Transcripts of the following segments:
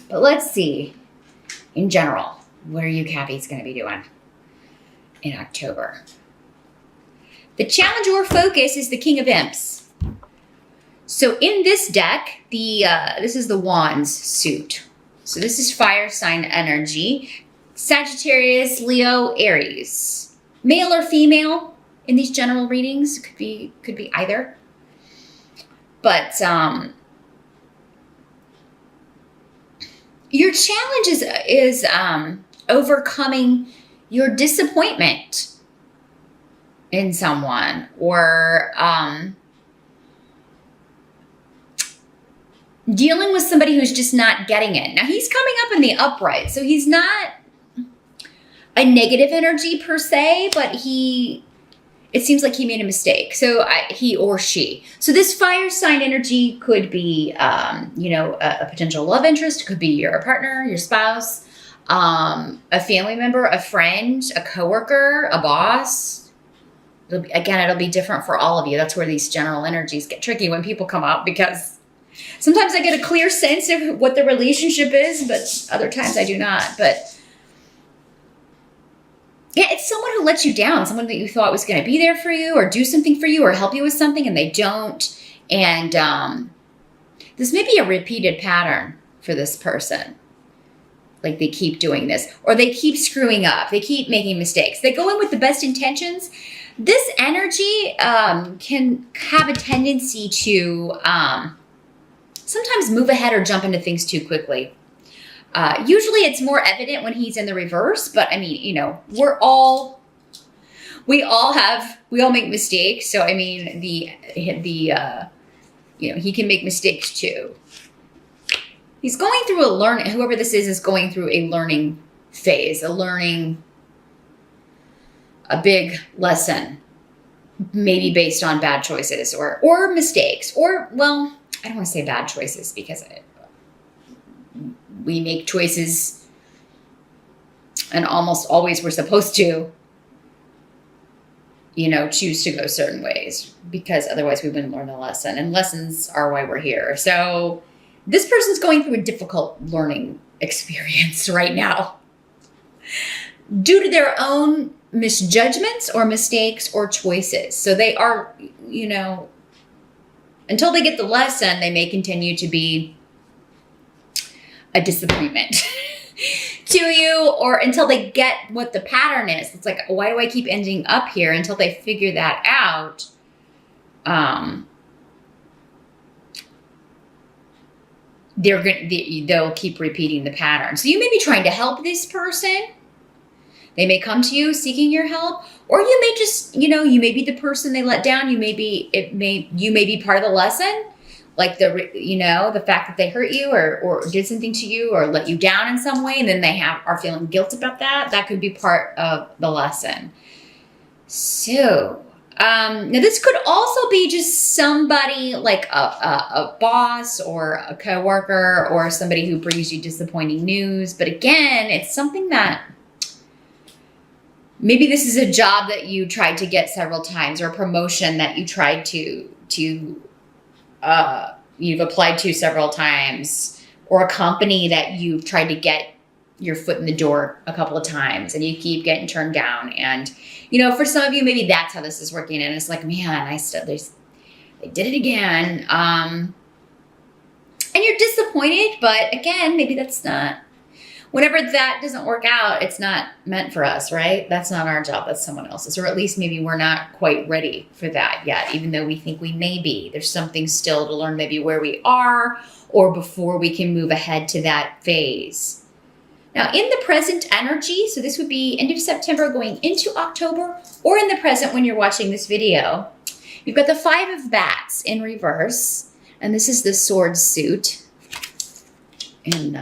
But let's see, in general, what are you Cappies going to be doing in October? The challenge or focus is the King of Imps. So in this deck, this is the Wands suit. So this is fire sign energy. Sagittarius, Leo, Aries. Male or female in these general readings. Could be either. But your challenge is overcoming your disappointment in someone, or dealing with somebody who's just not getting it. Now, he's coming up in the upright, so he's not a negative energy per se, but it seems like he made a mistake. So he or she. So this fire sign energy could be, a potential love interest. It could be your partner, your spouse, a family member, a friend, a coworker, a boss. It'll be different for all of you. That's where these general energies get tricky when people come up, because sometimes I get a clear sense of what the relationship is, but other times I do not. But yeah, it's someone who lets you down, someone that you thought was going to be there for you or do something for you or help you with something, and they don't. And this may be a repeated pattern for this person. Like, they keep doing this, or they keep screwing up. They keep making mistakes. They go in with the best intentions. This energy can have a tendency to sometimes move ahead or jump into things too quickly. Usually it's more evident when he's in the reverse, but I mean, we all make mistakes. So, I mean, he can make mistakes too. He's going through whoever this is going through a learning phase, a big lesson, maybe based on bad choices or mistakes, or, well, I don't want to say bad choices, because we make choices, and almost always we're supposed to, choose to go certain ways, because otherwise we wouldn't learn a lesson, and lessons are why we're here. So this person's going through a difficult learning experience right now due to their own misjudgments or mistakes or choices. So they are, until they get the lesson, they may continue to be a disappointment to you, or until they get what the pattern is. It's like, why do I keep ending up here? Until they figure that out. They'll keep repeating the pattern. So you may be trying to help this person. They may come to you seeking your help, or you may just, you may be the person they let down. You may be part of the lesson. Like the fact that they hurt you or did something to you or let you down in some way, and then they are feeling guilt about that. That could be part of the lesson. So now this could also be just somebody like a boss or a coworker or somebody who brings you disappointing news. But again, it's something that maybe this is a job that you tried to get several times, or a promotion that you tried to you've applied to several times, or a company that you've tried to get your foot in the door a couple of times and you keep getting turned down. And, for some of you, maybe that's how this is working. And it's like, man, they did it again. And you're disappointed, but again, maybe that's not, whenever that doesn't work out, it's not meant for us, right? That's not our job. That's someone else's. Or at least maybe we're not quite ready for that yet, even though we think we may be. There's something still to learn, maybe where we are, or before we can move ahead to that phase. Now, in the present energy, so this would be end of September going into October, or in the present when you're watching this video, you've got the 5 of Bats in reverse, and this is the sword suit in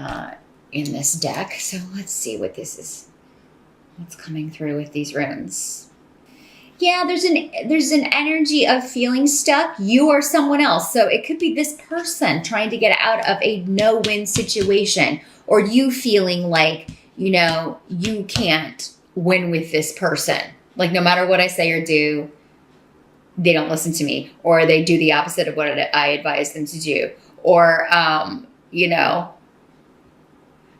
this deck. So let's see what this is. What's coming through with these runes? Yeah, there's an energy of feeling stuck. You or someone else. So it could be this person trying to get out of a no-win situation, or you feeling like, you can't win with this person. Like, no matter what I say or do, they don't listen to me, or they do the opposite of what I advise them to do. Or,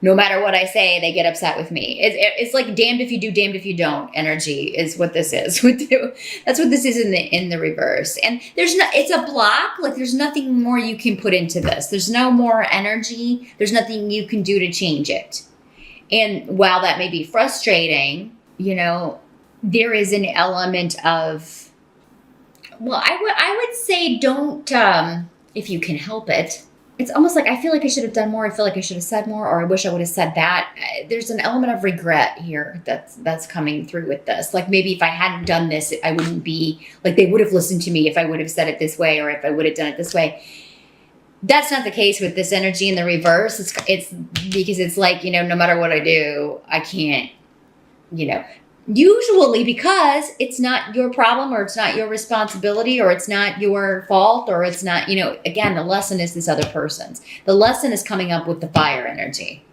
no matter what I say, they get upset with me. It's like damned if you do, damned if you don't energy is what this is. That's what this is in the reverse. And it's a block. Like there's nothing more you can put into this. There's no more energy. There's nothing you can do to change it. And while that may be frustrating, there is an element of, well, I would say don't, if you can help it. It's almost like I feel like I should have done more. I feel like I should have said more, or I wish I would have said that. There's an element of regret here that's coming through with this. Like maybe if I hadn't done this, I wouldn't be like, they would have listened to me if I would have said it this way, or if I would have done it this way. That's not the case with this energy in the reverse. It's because it's like, no matter what I do, I can't, usually because it's not your problem, or it's not your responsibility, or it's not your fault, or it's not, again, the lesson is this other person's. The lesson is coming up with the fire energy.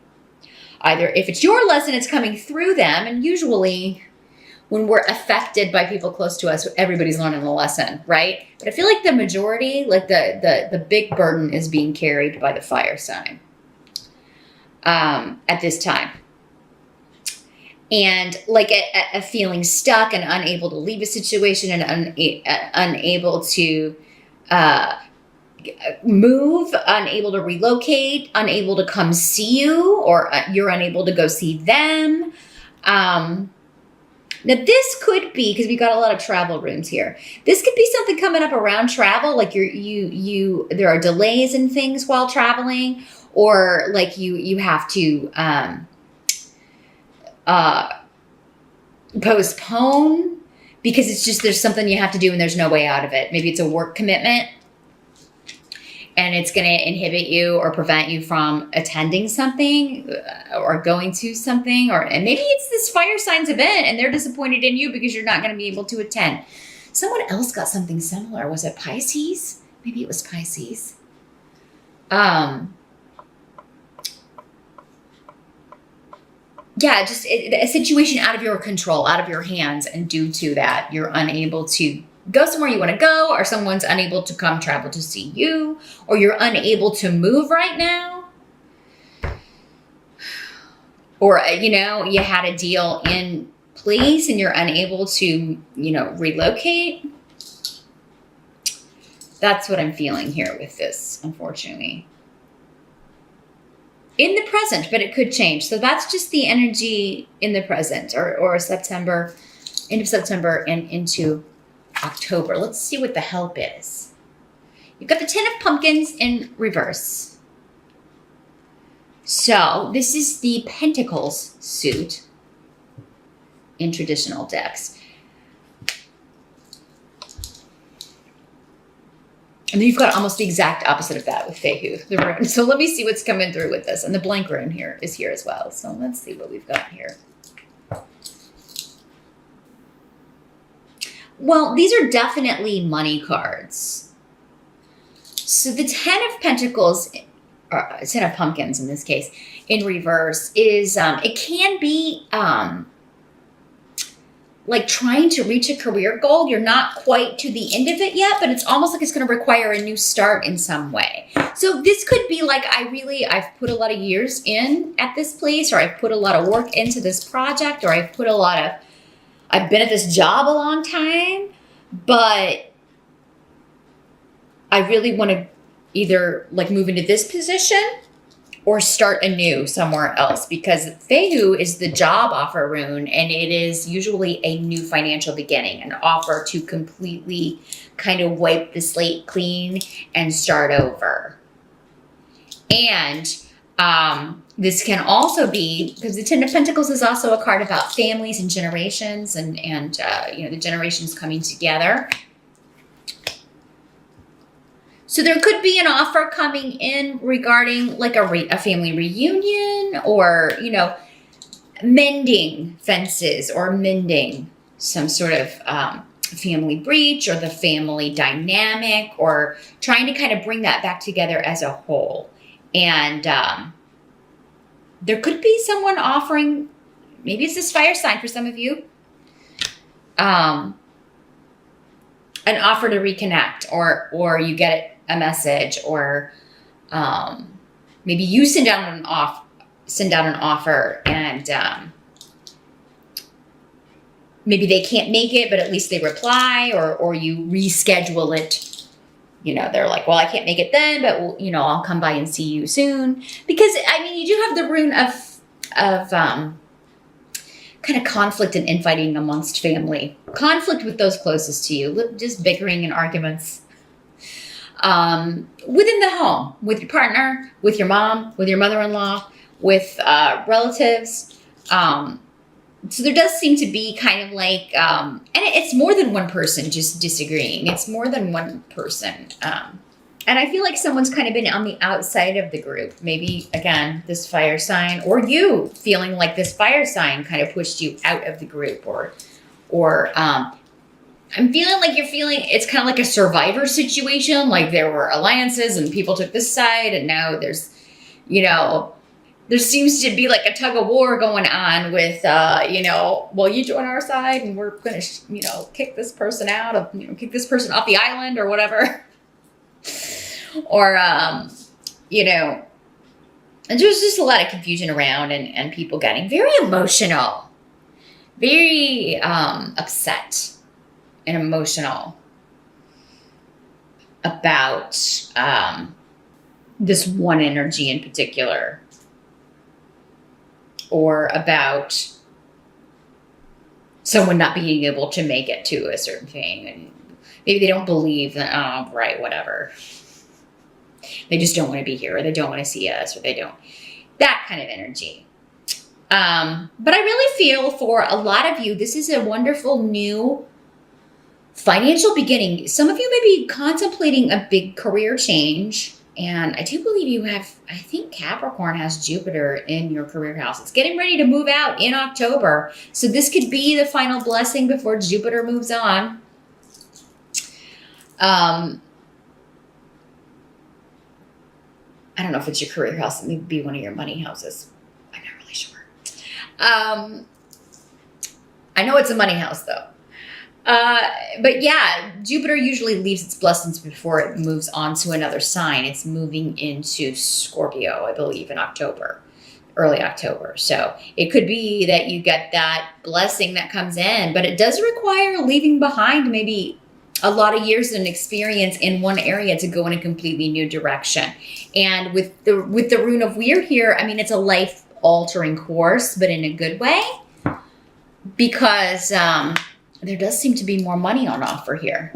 Either if it's your lesson, it's coming through them. And usually when we're affected by people close to us, everybody's learning the lesson, right? But I feel like the majority, like the big burden is being carried by the fire sign at this time. And like a feeling stuck and unable to leave a situation, and unable to move, unable to relocate, unable to come see you, or you're unable to go see them. Now this could be, because we got a lot of travel rooms here. This could be something coming up around travel, like there are delays in things while traveling, or like you have to postpone because it's just there's something you have to do and there's no way out of it. Maybe it's a work commitment and it's going to inhibit you or prevent you from attending something or going to something, and maybe it's this fire signs event and they're disappointed in you because you're not going to be able to attend. Someone else got something similar. Was it Pisces? Maybe it was Pisces. Yeah, just a situation out of your control, out of your hands, and due to that, you're unable to go somewhere you want to go, or someone's unable to come travel to see you, or you're unable to move right now. Or, you had a deal in place and you're unable to, relocate. That's what I'm feeling here with this, unfortunately. In the present, but it could change. So that's just the energy in the present, or September, end of September and into October. Let's see what the help is. You've got the 10 of Pumpkins in reverse. So this is the Pentacles suit in traditional decks. And then you've got almost the exact opposite of that with Fehu, the rune. So let me see what's coming through with this. And the blank rune here is here as well. So let's see what we've got here. Well, these are definitely money cards. So the 10 of Pentacles, or 10 of Pumpkins in this case, in reverse is, it can be like trying to reach a career goal. You're not quite to the end of it yet, but it's almost like it's going to require a new start in some way. So this could be like, I've put a lot of years in at this place, or I've put a lot of work into this project, or I've been at this job a long time, but I really want to either like move into this position or start anew somewhere else, because Fehu is the job offer rune, and it is usually a new financial beginning, an offer to completely kind of wipe the slate clean and start over. And this can also be, because the 10 of Pentacles is also a card about families and generations, and the generations coming together. So there could be an offer coming in regarding like a family reunion, or, mending fences, or mending some sort of family breach, or the family dynamic, or trying to kind of bring that back together as a whole. And there could be someone offering, maybe it's this fire sign for some of you, an offer to reconnect, or you get a message, or maybe you send out send out an offer and maybe they can't make it, but at least they reply, or you reschedule it. You know, they're like, well, I can't make it then, but you know, I'll come by and see you soon. Because I mean, you do have the rune of kind of conflict and infighting amongst family, conflict with those closest to you, just bickering and arguments within the home, with your partner, with your mom, with your mother-in-law, with relatives. So there does seem to be kind of like, and it's more than one person just disagreeing. It's more than one person. And I feel like someone's kind of been on the outside of the group. Maybe, again, this fire sign, or you feeling like this fire sign kind of pushed you out of the group, or I'm feeling like it's kind of like a survivor situation. Like there were alliances and people took this side, and now there's, you know, there seems to be like a tug of war going on with, you know, well, you join our side and we're going to, you know, kick this person out of, you know, kick this person off the island or whatever. Or, you know, and there's just a lot of confusion around and people getting very emotional, very upset and emotional about this one energy in particular. Or about someone not being able to make it to a certain thing. And maybe they don't believe that, oh, right, whatever. They just don't want to be here, or they don't want to see us, or they don't. That kind of energy. But I really feel for a lot of you, this is a wonderful new financial beginning. Some of you may be contemplating a big career change. And I do believe you have, I think Capricorn has Jupiter in your career house. It's getting ready to move out in October. So this could be the final blessing before Jupiter moves on. I don't know if it's your career house. It may be one of your money houses. I'm not really sure. I know it's a money house though. But yeah, Jupiter usually leaves its blessings before it moves on to another sign. It's moving into Scorpio, I believe, in October, early October. So it could be that you get that blessing that comes in, but it does require leaving behind maybe a lot of years and experience in one area to go in a completely new direction. And with the rune of weird here, I mean, it's a life-altering course, but in a good way, because there does seem to be more money on offer here.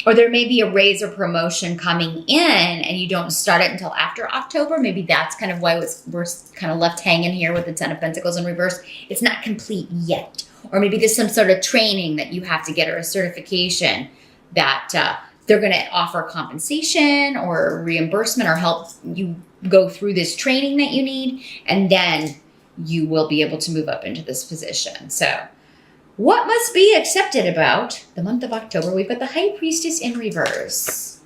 Or there may be a raise or promotion coming in and you don't start it until after October. Maybe that's kind of why we're kind of left hanging here with the Ten of Pentacles in reverse. It's not complete yet. Or maybe there's some sort of training that you have to get, or a certification that they're going to offer compensation or reimbursement or help you go through this training that you need. And then you will be able to move up into this position. So what must be accepted about the month of October? We've got the High Priestess in reverse.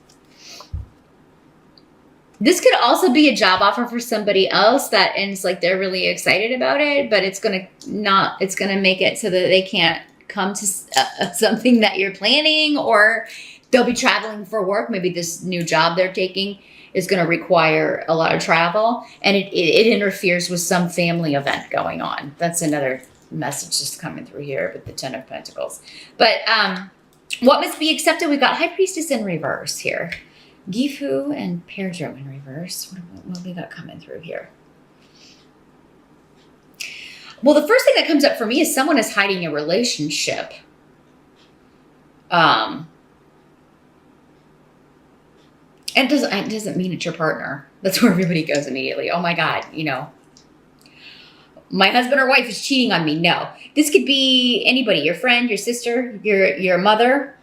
This could also be a job offer for somebody else that ends like they're really excited about it, but it's going to make it so that they can't come to something that you're planning, or they'll be traveling for work. Maybe this new job they're taking is going to require a lot of travel, and it interferes with some family event going on. That's another message just coming through here with the Ten of Pentacles. But what must be accepted? We've got High Priestess in reverse here. Gifu and Pedro in reverse. What we got coming through here? Well, the first thing that comes up for me is someone is hiding a relationship. It doesn't mean it's your partner. That's where everybody goes immediately. Oh my God, you know, my husband or wife is cheating on me. No, this could be anybody, your friend, your sister, your mother,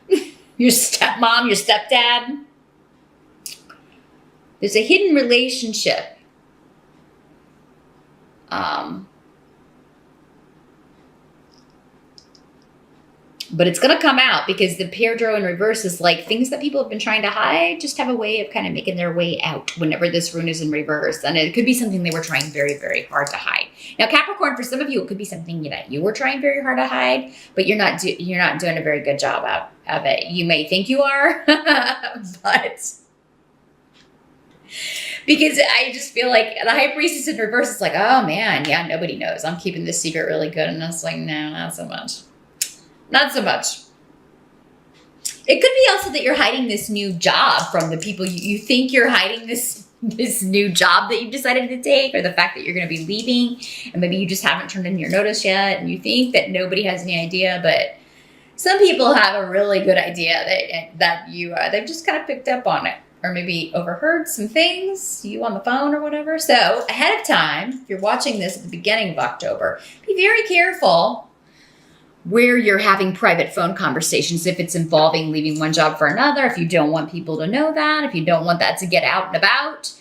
your stepmom, your stepdad. There's a hidden relationship. But it's going to come out because the Pedro in reverse is like things that people have been trying to hide just have a way of kind of making their way out whenever this rune is in reverse. And it could be something they were trying very, very hard to hide. Now, Capricorn, for some of you, it could be something that you were trying very hard to hide, but you're not doing a very good job of it. You may think you are, but Because I just feel like the high priestess in reverse is like, oh man, yeah, nobody knows. I'm keeping this secret really good. And I was like, no, not so much. Not so much. It could be also that you're hiding this new job from the people you think you're hiding this new job that you've decided to take, or the fact that you're going to be leaving and maybe you just haven't turned in your notice yet and you think that nobody has any idea, but some people have a really good idea that they've just kind of picked up on it, or maybe overheard some things, you on the phone or whatever. So ahead of time, if you're watching this at the beginning of October, be very careful where you're having private phone conversations, if it's involving leaving one job for another, if you don't want people to know that, if you don't want that to get out and about.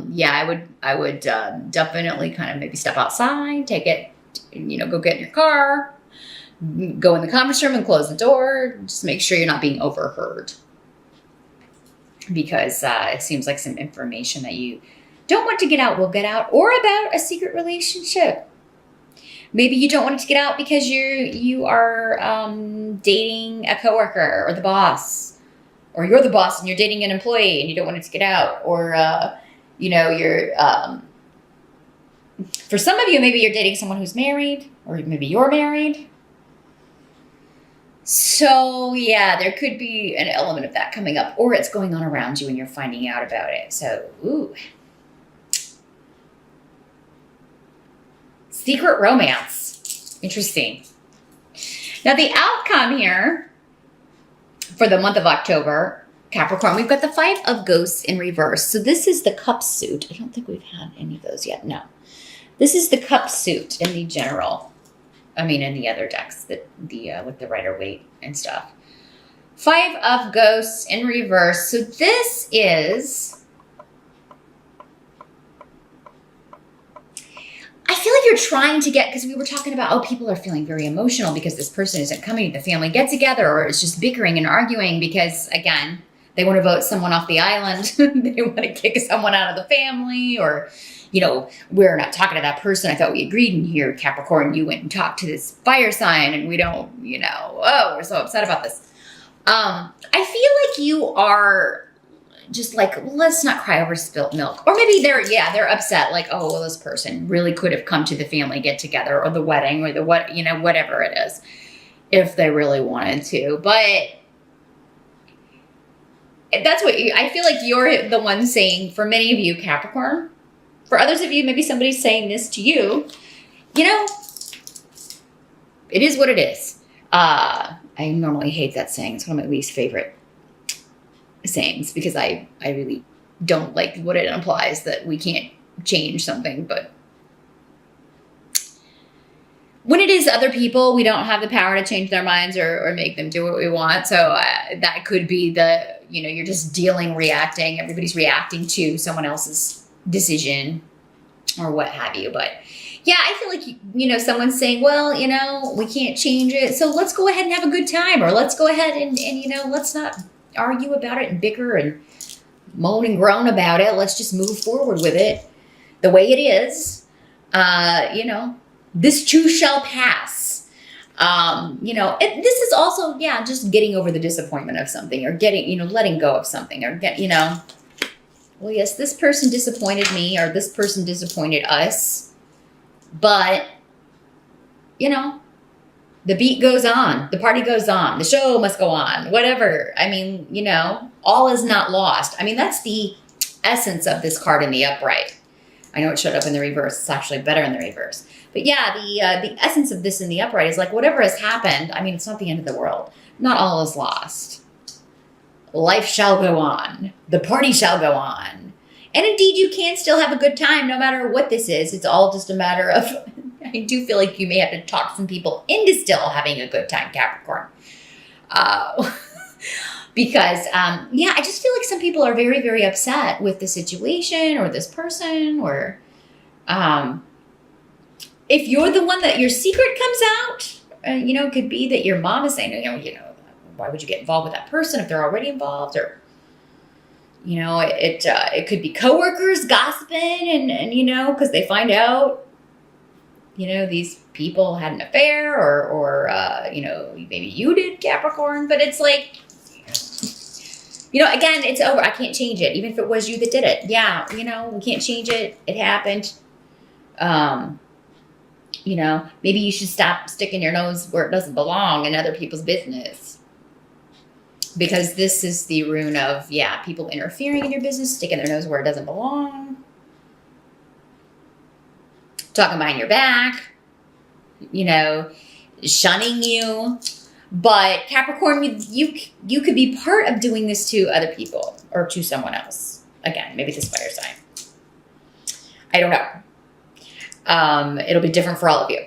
Yeah, I would definitely kind of maybe step outside, take it, go get in your car, go in the conference room and close the door. Just make sure you're not being overheard, because it seems like some information that you don't want to get out will get out, or about a secret relationship. Maybe you don't want it to get out because you are dating a coworker or the boss, or you're the boss and you're dating an employee and you don't want it to get out, or you're for some of you, maybe you're dating someone who's married, or maybe you're married. So yeah, there could be an element of that coming up, or it's going on around you and you're finding out about it. So, ooh. Secret romance. Interesting. Now the outcome here for the month of October, Capricorn, we've got the Five of Ghosts in reverse. So this is the cup suit. I don't think we've had any of those yet. No. This is the cup suit in the general. I mean, in the other decks, with the Rider-Waite and stuff. Five of Ghosts in reverse. So this is, I feel like you're trying to get, because we were talking about, people are feeling very emotional because this person isn't coming to the family get together, or it's just bickering and arguing because, again, they want to vote someone off the island. They want to kick someone out of the family, or, we're not talking to that person. I thought we agreed in here, Capricorn, you went and talked to this fire sign and we don't, we're so upset about this. I feel like you are just like, let's not cry over spilt milk. Or maybe they're upset. Like, oh, well, this person really could have come to the family get together, or the wedding, or whatever it is, if they really wanted to. But that's what I feel like you're the one saying, for many of you, Capricorn. For others of you, maybe somebody's saying this to you. It is what it is. I normally hate that saying. It's one of my least favorite sayings, because I really don't like what it implies, that we can't change something. But when it is other people, we don't have the power to change their minds or make them do what we want. So that could be you're just reacting. Everybody's reacting to someone else's decision or what have you. But yeah, I feel like, someone's saying, well, we can't change it, so let's go ahead and have a good time, or let's go ahead and let's not argue about it and bicker and moan and groan about it. Let's just move forward with it the way it is. This too shall pass. This is also, just getting over the disappointment of something, or letting go of something, or well, yes, this person disappointed me, or this person disappointed us, but, the beat goes on, the party goes on, the show must go on, whatever. I mean, all is not lost. I mean, that's the essence of this card in the upright. I know it showed up in the reverse. It's actually better in the reverse. But yeah, the essence of this in the upright is like, whatever has happened, I mean, it's not the end of the world. Not all is lost. Life shall go on. The party shall go on. And indeed, you can still have a good time no matter what this is. It's all just a matter of, I do feel like you may have to talk some people into still having a good time, Capricorn. Because, I just feel like some people are very, very upset with the situation, or this person, or if you're the one that your secret comes out, it could be that your mom is saying, why would you get involved with that person if they're already involved? Or, it could be coworkers gossiping and because they find out, these people had an affair, or maybe you did, Capricorn. But it's like, Again, it's over. I can't change it. Even if it was you that did it. Yeah, we can't change it. It happened. Maybe you should stop sticking your nose where it doesn't belong in other people's business. Because this is the rune of, people interfering in your business, sticking their nose where it doesn't belong. Talking behind your back. Shunning you. But Capricorn, you could be part of doing this to other people or to someone else. Again, maybe this fire sign. I don't know. It'll be different for all of you.